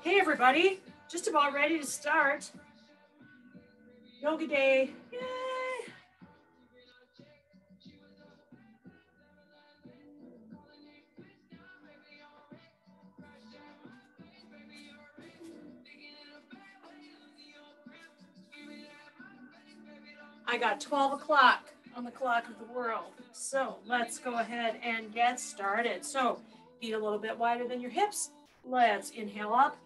Hey everybody, just about ready to start. Yoga day, yay! I got 12 o'clock on the clock of the world. So let's go ahead and get started. So feet a little bit wider than your hips. Let's inhale up.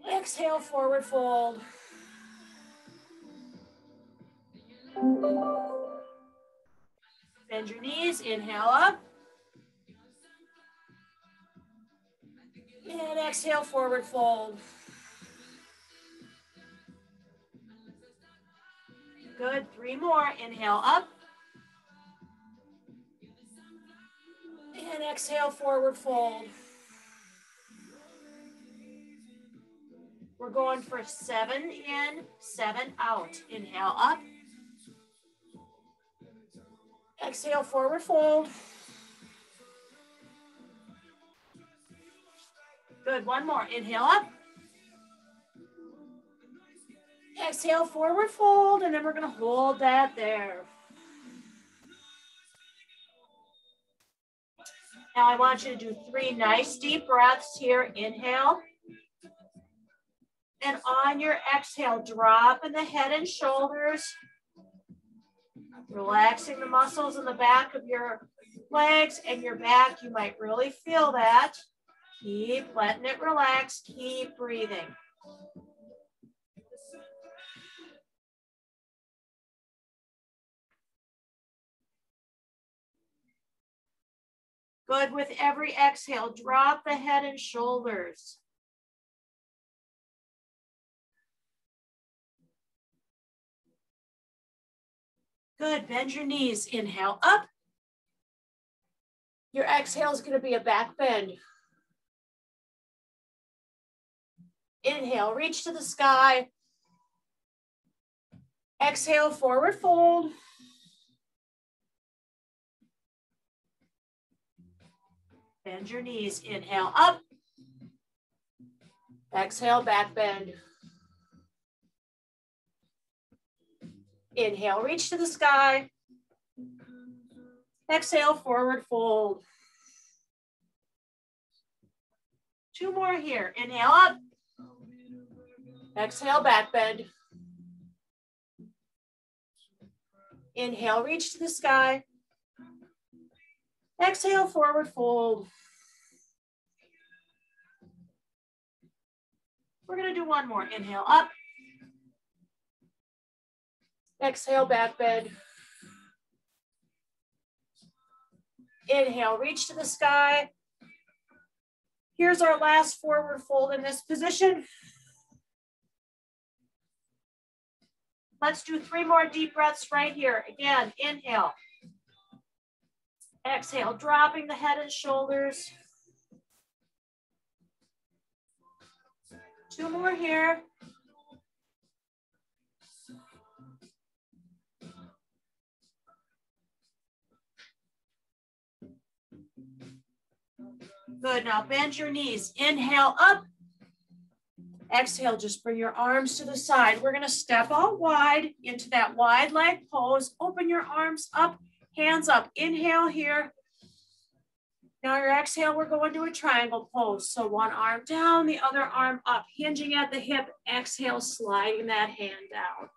Exhale, forward fold. Bend your knees, inhale up. And exhale, forward fold. Good, 3 more. Inhale up. And exhale, forward fold. We're going for 7 in, 7 out. Inhale up. Exhale, forward fold. Good, 1 more. Inhale up. Exhale, forward fold, and then we're gonna hold that there. Now I want you to do 3 nice deep breaths here. Inhale. And on your exhale, drop in the head and shoulders. Relaxing the muscles in the back of your legs and your back. You might really feel that. Keep letting it relax. Keep breathing. Good. With every exhale, drop the head and shoulders. Good. Bend your knees. Inhale up. Your exhale is going to be a back bend. Inhale, reach to the sky. Exhale, forward fold. Bend your knees. Inhale up. Exhale, back bend. Inhale, reach to the sky. Exhale, forward fold. 2 more here. Inhale up. Exhale, back bend. Inhale, reach to the sky. Exhale, forward fold. We're going to do 1 more. Inhale up. Exhale, back bend. Inhale, reach to the sky. Here's our last forward fold in this position. Let's do 3 more deep breaths right here. Again, inhale. Exhale, dropping the head and shoulders. 2 more here. Good, now bend your knees. Inhale up. Exhale, just bring your arms to the side. We're gonna step out wide into that wide leg pose. Open your arms up, hands up. Inhale here. Now your exhale, we're going to a triangle pose. So 1 arm down, the other arm up, hinging at the hip. Exhale, sliding that hand down.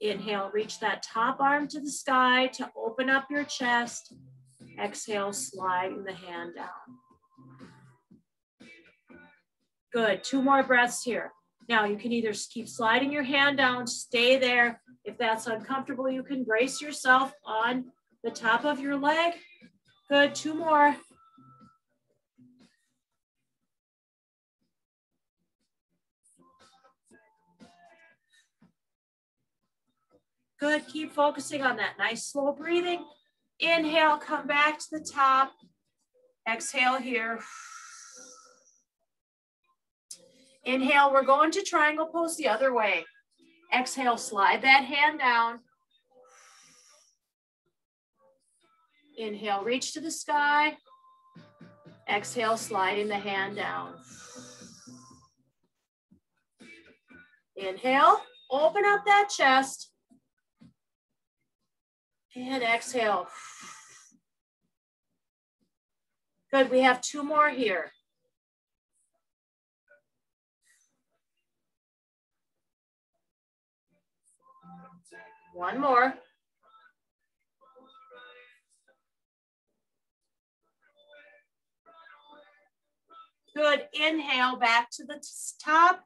Inhale, reach that top arm to the sky to open up your chest. Exhale, sliding the hand down. Good, 2 more breaths here. Now you can either keep sliding your hand down, stay there. If that's uncomfortable, you can brace yourself on the top of your leg. Good, 2 more. Good, keep focusing on that nice slow breathing. Inhale, come back to the top. Exhale here. Inhale, we're going to triangle pose the other way. Exhale, slide that hand down. Inhale, reach to the sky. Exhale, sliding the hand down. Inhale, open up that chest. And exhale. Good, we have 2 more here. One more. Good, inhale back to the top.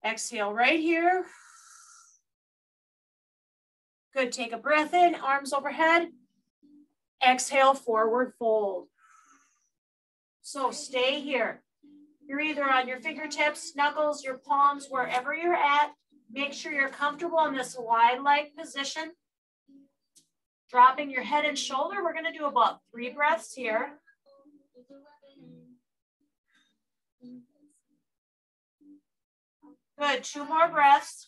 Exhale right here. Good, take a breath in, arms overhead. Exhale, forward fold. So stay here. You're either on your fingertips, knuckles, your palms, wherever you're at. Make sure you're comfortable in this wide leg position. Dropping your head and shoulder. We're going to do about 3 breaths here. Good, 2 more breaths.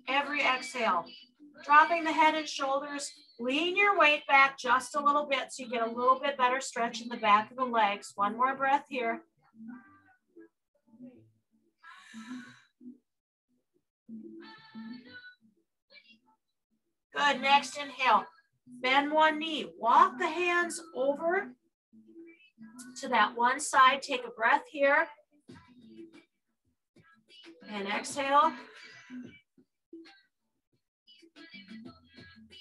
Every exhale. Dropping the head and shoulders. Lean your weight back just a little bit so you get a little bit better stretch in the back of the legs. 1 more breath here. Good, next inhale. Bend one knee. Walk the hands over to that one side. Take a breath here. And exhale.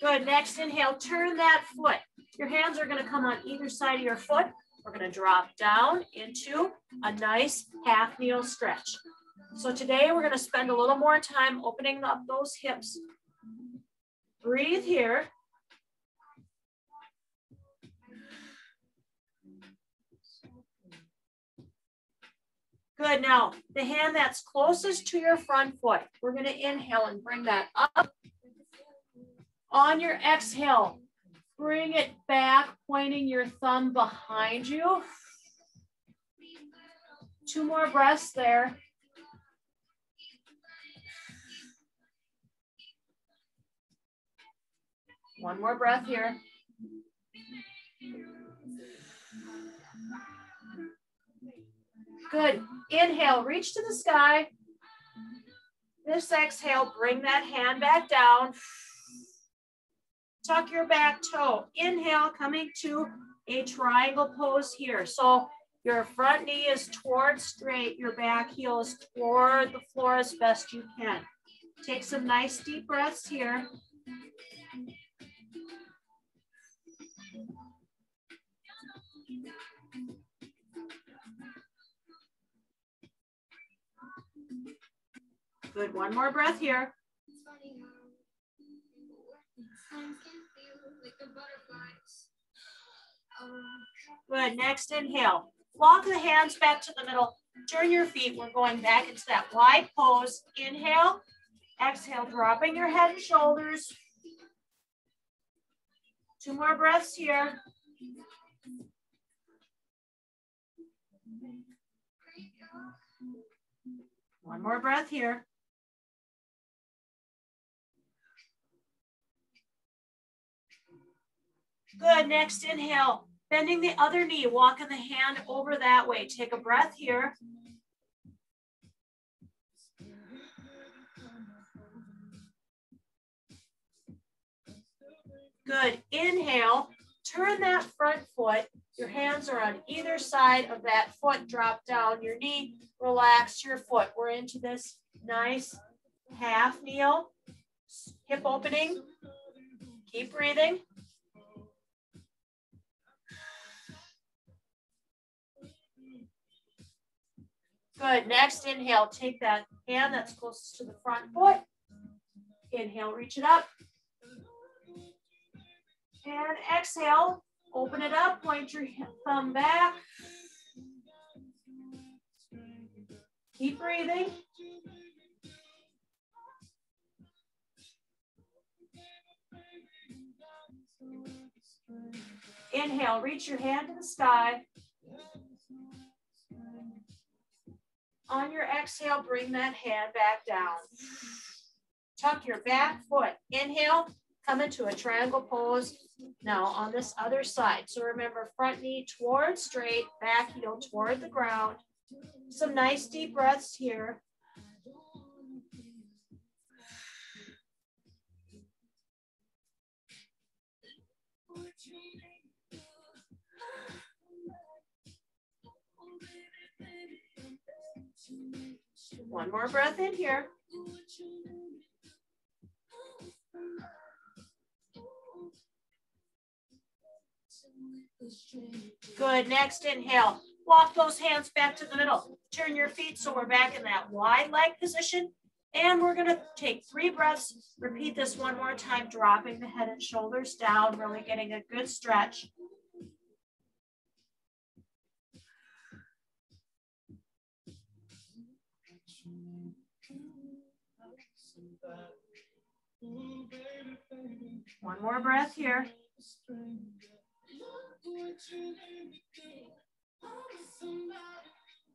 Good, next inhale, turn that foot. Your hands are gonna come on either side of your foot. We're gonna drop down into a nice half kneel stretch. So today we're gonna spend a little more time opening up those hips. Breathe here. Good, now the hand that's closest to your front foot, we're gonna inhale and bring that up. On your exhale, bring it back, pointing your thumb behind you. 2 more breaths there. One more breath here. Good. Inhale, reach to the sky. This exhale, bring that hand back down. Tuck your back toe. Inhale, coming to a triangle pose here. So your front knee is towards straight. Your back heel is toward the floor as best you can. Take some nice deep breaths here. Good, 1 more breath here. Good, next inhale. Walk the hands back to the middle. Turn your feet. We're going back into that wide pose. Inhale, exhale, dropping your head and shoulders. 2 more breaths here. One more breath here. Good, next inhale. Bending the other knee, walking the hand over that way. Take a breath here. Good, inhale. Turn that front foot. Your hands are on either side of that foot. Drop down your knee. Relax your foot. We're into this nice half kneel. Hip opening. Keep breathing. Good, next inhale, take that hand that's closest to the front foot. Inhale, reach it up. And exhale, open it up, point your thumb back. Keep breathing. Inhale, reach your hand to the sky. On your exhale, bring that hand back down. tuck your back foot. Inhale, come into a triangle pose. Now on this other side. So remember, front knee toward straight, back heel toward the ground. Some nice deep breaths here. One more breath in here. Good. Next inhale. Walk those hands back to the middle. Turn your feet so we're back in that wide leg position. And we're going to take 3 breaths. Repeat this one more time, dropping the head and shoulders down, really getting a good stretch. One more breath here.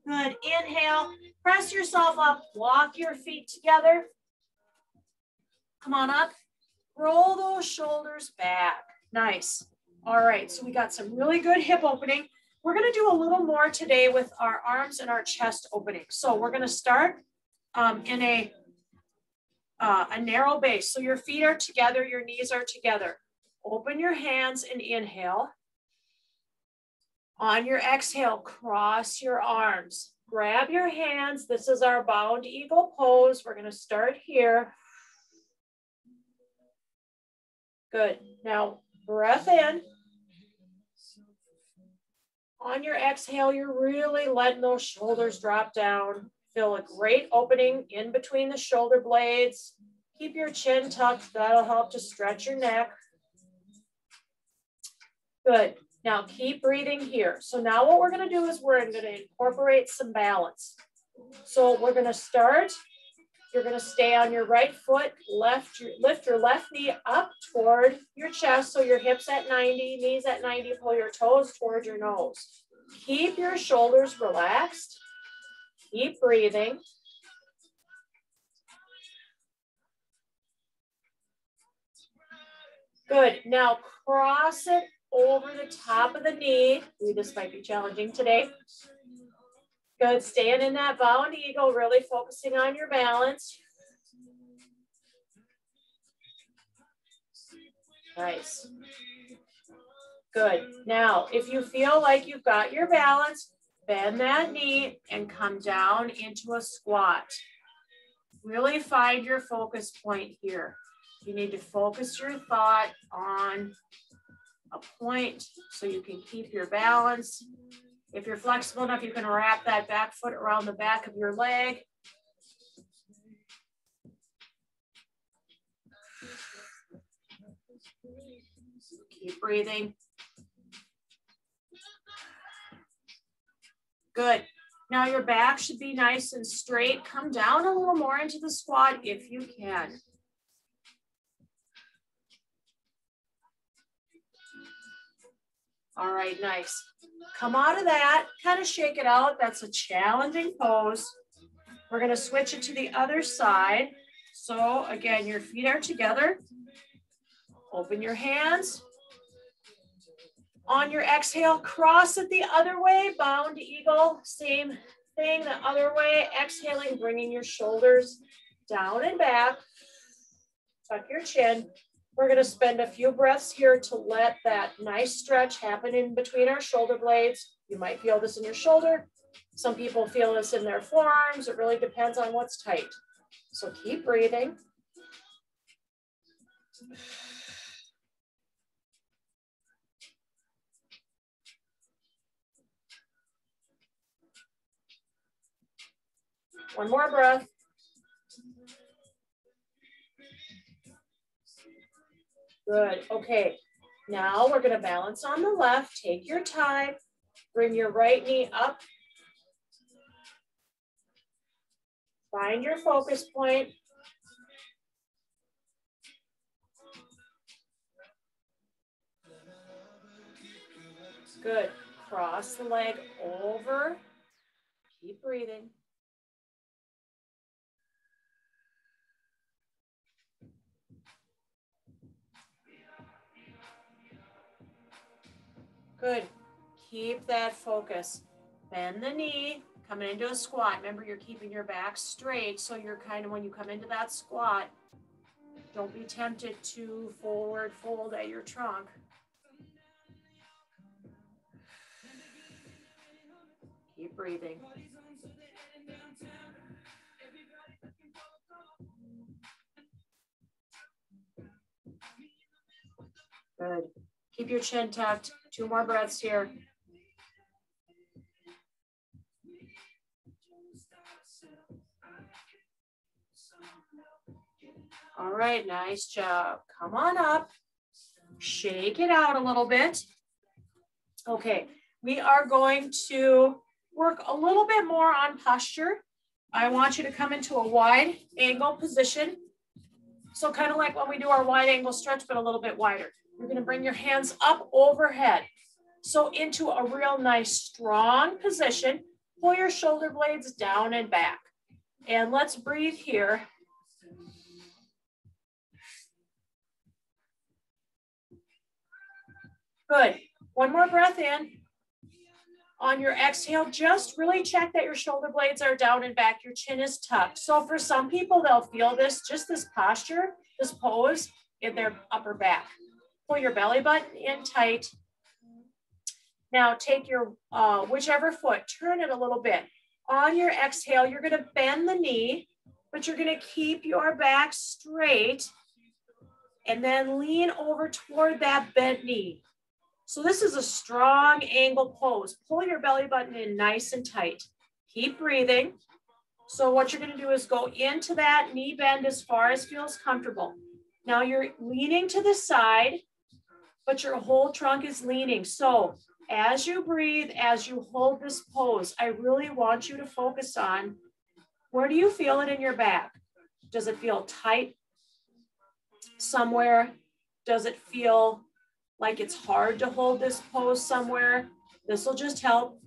Good. Inhale. Press yourself up. Walk your feet together. Come on up. Roll those shoulders back. Nice. All right. So we got some really good hip opening. We're going to do a little more today with our arms and our chest opening. So we're going to start in a narrow base. So your feet are together, your knees are together. Open your hands and inhale. On your exhale, cross your arms. Grab your hands. This is our bound eagle pose. We're going to start here. Good. Now, breath in. On your exhale, you're really letting those shoulders drop down. Feel a great opening in between the shoulder blades. Keep your chin tucked. That'll help to stretch your neck. Good. Now keep breathing here. So now what we're going to do is we're going to incorporate some balance. So we're going to start. You're going to stay on your right foot, lift your left knee up toward your chest. So your hips at 90, knees at 90, pull your toes toward your nose. Keep your shoulders relaxed. Keep breathing. Good. Now cross it over the top of the knee. Ooh, this might be challenging today. Good. Staying in that bound eagle, really focusing on your balance. Nice. Good. Now, if you feel like you've got your balance, bend that knee and come down into a squat. Really find your focus point here. You need to focus your thought on a point so you can keep your balance. If you're flexible enough, you can wrap that back foot around the back of your leg. Keep breathing. Good. Now your back should be nice and straight. Come down a little more into the squat if you can. All right, nice. Come out of that, kind of shake it out. That's a challenging pose. We're going to switch it to the other side. So again, your feet are together. Open your hands. On your exhale, cross it the other way, bound eagle. Same thing, the other way. Exhaling, bringing your shoulders down and back. Tuck your chin. We're going to spend a few breaths here to let that nice stretch happen in between our shoulder blades. You might feel this in your shoulder. Some people feel this in their forearms. It really depends on what's tight. So keep breathing. One more breath. Good. Okay. Now we're going to balance on the left. Take your time. Bring your right knee up. Find your focus point. Good. Cross the leg over. Keep breathing. Good. Keep that focus. Bend the knee, coming into a squat. Remember, you're keeping your back straight, so you're kind of, when you come into that squat, don't be tempted to forward fold at your trunk. Keep breathing. Good. Keep your chin tucked. 2 more breaths here. All right, nice job. Come on up. Shake it out a little bit. Okay, we are going to work a little bit more on posture. I want you to come into a wide angle position. So kind of like when we do our wide angle stretch, but a little bit wider. You're going to bring your hands up overhead. So into a real nice strong position. Pull your shoulder blades down and back. And let's breathe here. Good. One more breath in. On your exhale, just really check that your shoulder blades are down and back. Your chin is tucked. So for some people, they'll feel this, just this posture, this pose in their upper back. Pull your belly button in tight. Now take your whichever foot, turn it a little bit. On your exhale, you're going to bend the knee, but you're going to keep your back straight and then lean over toward that bent knee. So this is a strong angle pose. Pull your belly button in nice and tight. Keep breathing. So what you're going to do is go into that knee bend as far as feels comfortable. Now you're leaning to the side, but your whole trunk is leaning. So as you breathe, as you hold this pose, I really want you to focus on, where do you feel it in your back? Does it feel tight somewhere? Does it feel like it's hard to hold this pose somewhere? This will just help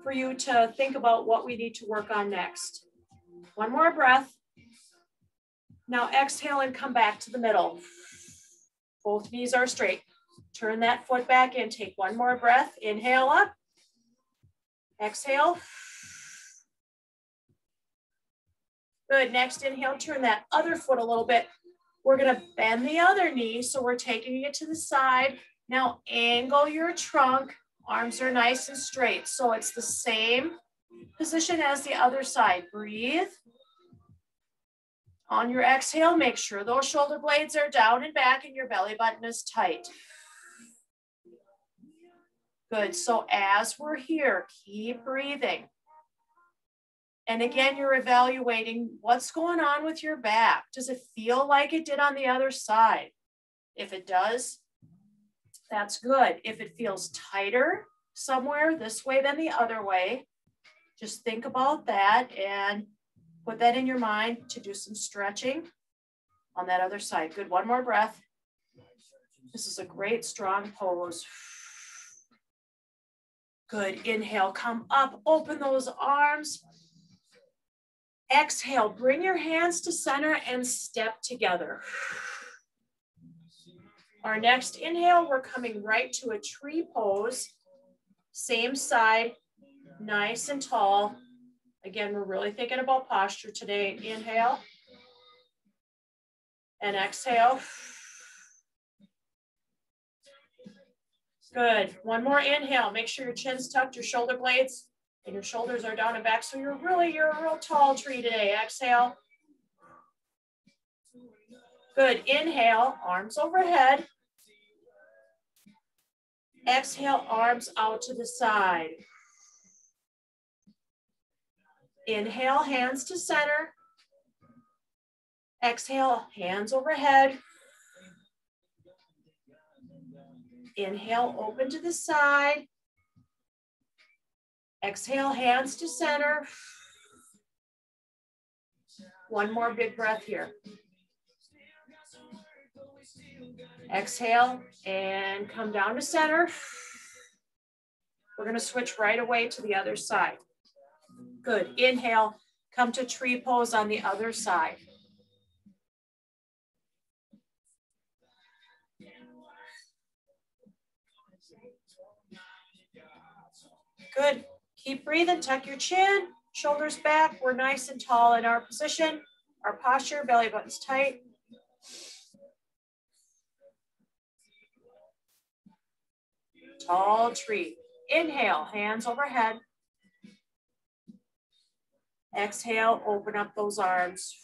for you to think about what we need to work on next. One more breath. Now exhale and come back to the middle. Both knees are straight. Turn that foot back in. Take one more breath. Inhale up. Exhale. Good. Next inhale, turn that other foot a little bit. We're going to bend the other knee. So we're taking it to the side. Now angle your trunk. Arms are nice and straight. So it's the same position as the other side. Breathe. On your exhale, make sure those shoulder blades are down and back and your belly button is tight. Good. So as we're here, keep breathing. And again, you're evaluating what's going on with your back. Does it feel like it did on the other side? If it does, that's good. If it feels tighter somewhere this way than the other way, just think about that and put that in your mind to do some stretching on that other side. Good. One more breath. This is a great strong pose. Good. Inhale, come up, open those arms. Exhale, bring your hands to center and step together. Our next inhale, we're coming right to a tree pose. Same side, nice and tall. Again, we're really thinking about posture today. Inhale and exhale. Good. One more inhale. Make sure your chin's tucked, your shoulder blades, and your shoulders are down and back. So you're a real tall tree today. Exhale. Good. Inhale, arms overhead. Exhale, arms out to the side. Inhale, hands to center. Exhale, hands overhead. Inhale, open to the side. Exhale, hands to center. One more big breath here. Exhale and come down to center. We're going to switch right away to the other side. Good. Inhale, come to tree pose on the other side. Good. Keep breathing, tuck your chin, shoulders back. We're nice and tall in our position, our posture, belly button's tight. Tall tree. Inhale, hands overhead. Exhale, open up those arms.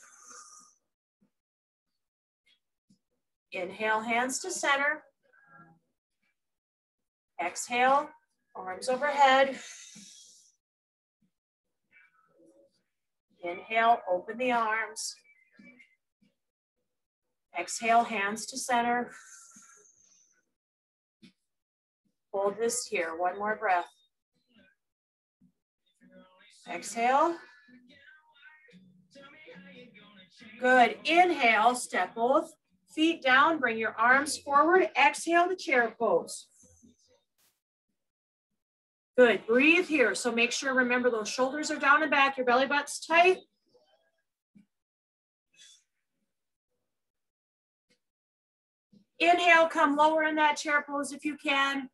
Inhale, hands to center. Exhale, arms overhead. Inhale, open the arms. Exhale, hands to center. Hold this here, one more breath. Exhale. Good, inhale, step both feet down, bring your arms forward. Exhale, the chair pose. Good, breathe here. So make sure, remember those shoulders are down and back, your belly button's tight. Inhale, come lower in that chair pose if you can.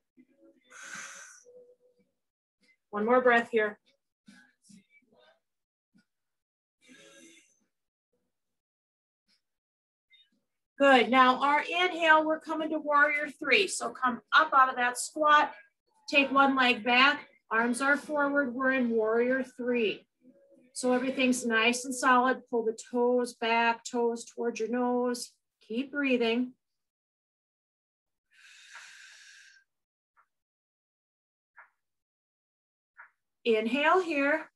One more breath here. Good, now our inhale, we're coming to warrior three. So come up out of that squat, take one leg back, arms are forward, we're in warrior three. So everything's nice and solid, pull the toes back, toes towards your nose, keep breathing. Inhale here.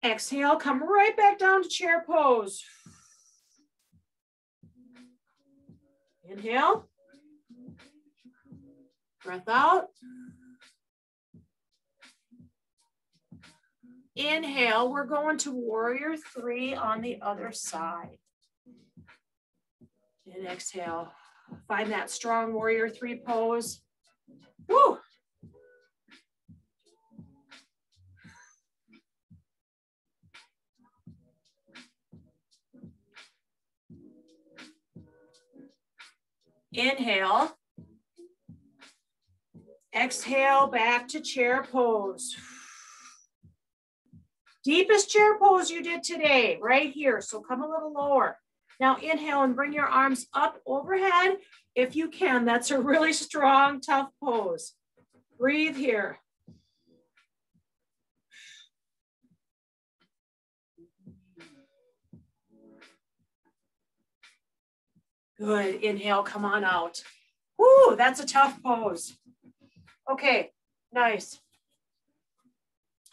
Exhale, come right back down to chair pose. Inhale. Breath out. Inhale, we're going to warrior three on the other side. And exhale. Find that strong warrior three pose. Woo! Inhale. Exhale, back to chair pose. Deepest chair pose you did today, right here. So come a little lower. Now inhale and bring your arms up overhead if you can. That's a really strong, tough pose. Breathe here. Good, inhale, come on out. Woo, that's a tough pose. Okay, nice.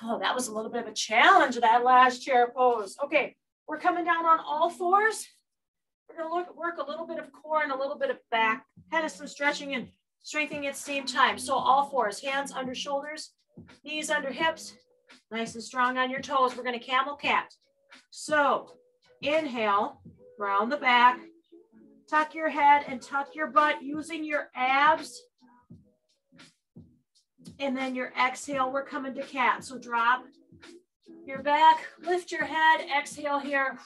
Oh, that was a little bit of a challenge, that last chair pose. Okay, we're coming down on all fours. We're gonna work a little bit of core and a little bit of back, kind of some stretching and strengthening at the same time. So all fours, hands under shoulders, knees under hips, nice and strong on your toes. We're gonna camel cat. So inhale, round the back, tuck your head and tuck your butt using your abs. And then your exhale, we're coming to cat. So drop your back, lift your head, exhale here.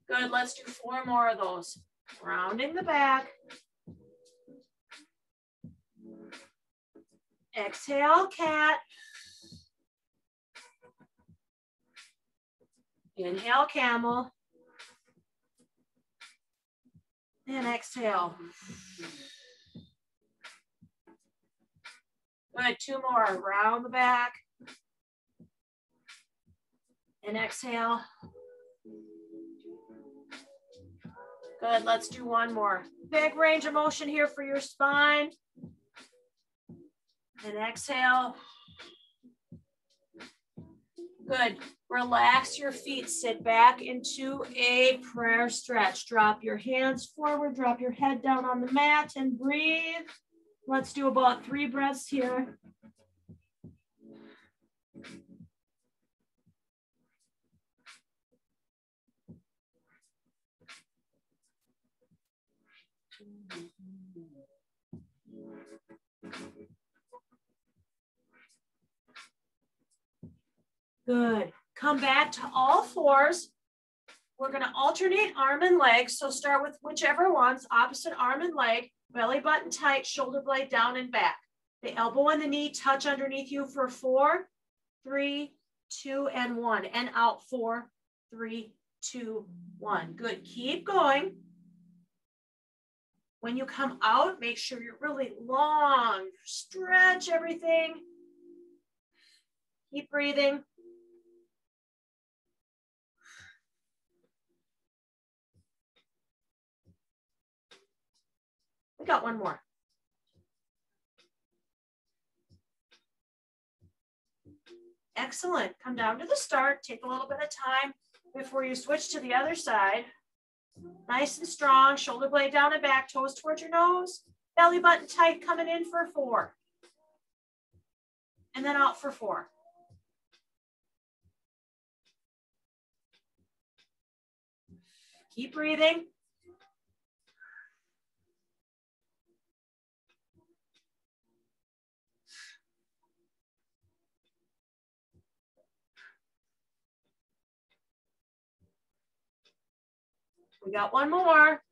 Good, let's do 4 more of those. Rounding the back. Exhale, cat. Inhale, camel. And exhale. Good, 2 more. Round the back. And exhale. Good, let's do 1 more. Big range of motion here for your spine. And exhale. Good, relax your feet, sit back into a prayer stretch. Drop your hands forward, drop your head down on the mat and breathe. Let's do about 3 breaths here. Good. Come back to all fours. we're gonna alternate arm and leg. So start with whichever one's opposite arm and leg, belly button tight, shoulder blade down and back. The elbow and the knee touch underneath you for 4, 3, 2, and 1. And out 4, 3, 2, 1. Good, keep going. When you come out, make sure you're really long. Stretch everything. Keep breathing. We got one more. Excellent. Come down to the start. Take a little bit of time before you switch to the other side. Nice and strong. Shoulder blade down and back. Toes towards your nose. Belly button tight. Coming in for 4. And then out for 4. Keep breathing. We got one more.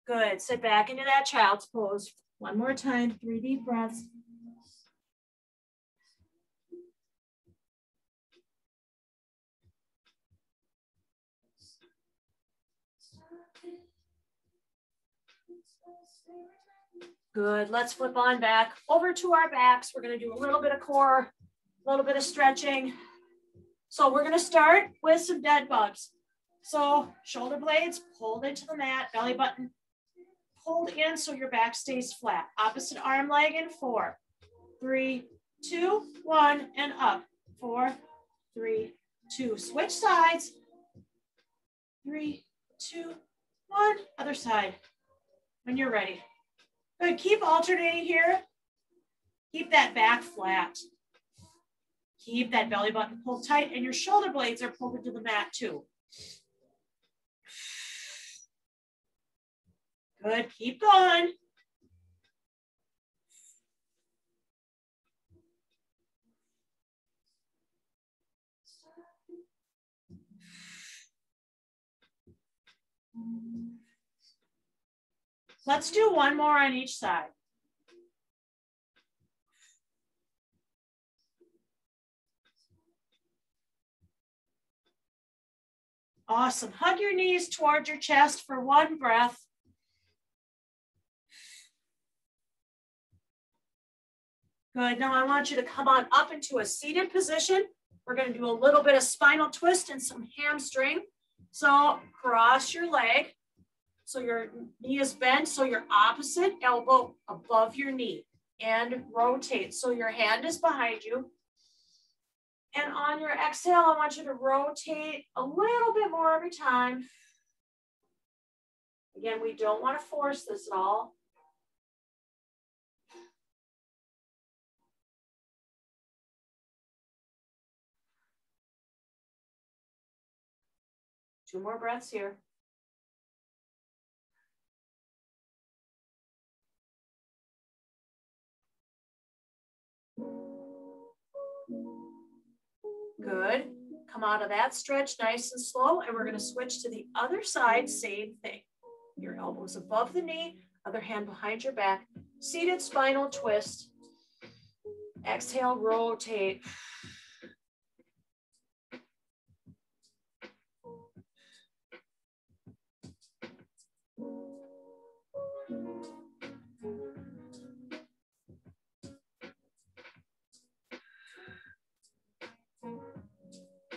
Good. Sit back into that child's pose. One more time. 3 deep breaths. Good. Let's flip on back over to our backs. We're going to do a little bit of core, a little bit of stretching. So we're going to start with some dead bugs. So shoulder blades pulled into the mat, belly button pulled in so your back stays flat. Opposite arm, leg in 4, 3, 2, 1, and up. 4, 3, 2. Switch sides. 3, 2, 1. Other side. When you're ready. Good. Keep alternating here. Keep that back flat. Keep that belly button pulled tight, and your shoulder blades are pulled into the mat too. Good. Keep going. Let's do one more on each side. Awesome. Hug your knees towards your chest for one breath. Good. Now I want you to come on up into a seated position. We're going to do a little bit of spinal twist and some hamstring. So cross your leg. So your knee is bent. So your opposite elbow above your knee. And rotate. So your hand is behind you. And on your exhale, I want you to rotate a little bit more every time. Again, we don't want to force this at all. Two more breaths here. Good. Come out of that stretch nice and slow, and we're going to switch to the other side, same thing. Your elbows above the knee, other hand behind your back, seated spinal twist. Exhale, rotate.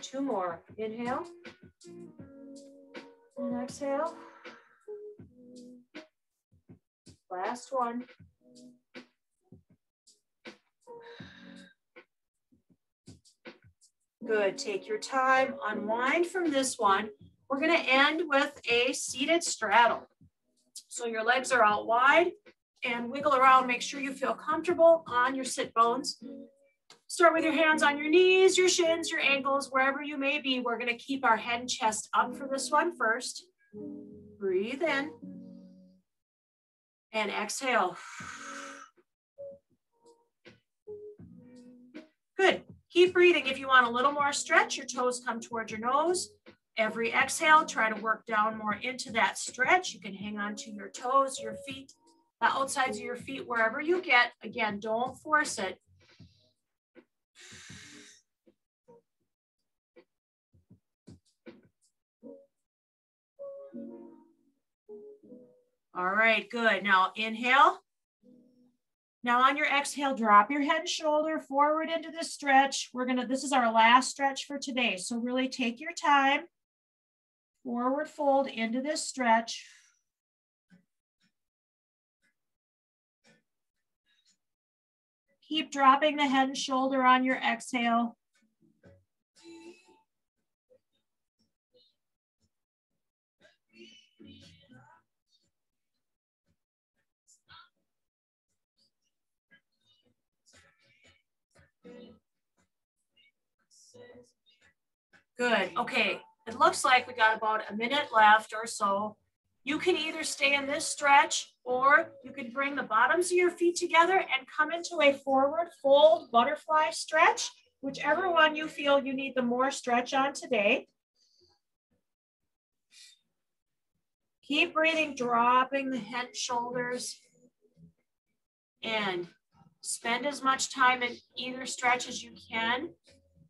Two more. Inhale and exhale. Last one. Good. Take your time. Unwind from this one. We're going to end with a seated straddle. So your legs are out wide and wiggle around. Make sure you feel comfortable on your sit bones. Start with your hands on your knees, your shins, your ankles, wherever you may be. We're going to keep our head and chest up for this one first. Breathe in and exhale. Keep breathing. If you want a little more stretch, your toes come towards your nose. Every exhale, try to work down more into that stretch. You can hang on to your toes, your feet, the outsides of your feet, wherever you get. Again, don't force it. All right, good. Now inhale. Now on your exhale, drop your head and shoulder forward into this stretch. This is our last stretch for today. So really take your time. Forward fold into this stretch. Keep dropping the head and shoulder on your exhale. Good. Okay. It looks like we got about a minute left or so. You can either stay in this stretch or you can bring the bottoms of your feet together and come into a forward fold butterfly stretch, whichever one you feel you need the more stretch on today. Keep breathing, dropping the head and shoulders, and spend as much time in either stretch as you can,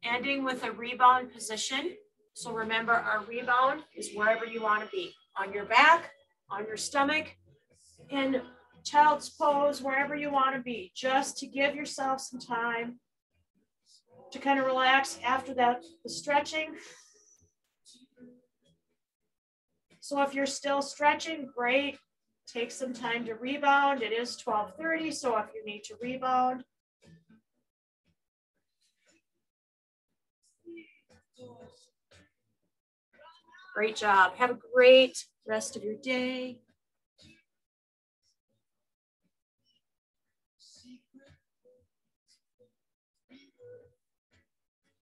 ending with a rebound position. So remember, our rebound is wherever you want to be, on your back, on your stomach, in child's pose, wherever you want to be, just to give yourself some time to kind of relax after that, the stretching. So if you're still stretching, great. Take some time to rebound. It is 12:30, so if you need to rebound. Great job. Have a great rest of your day.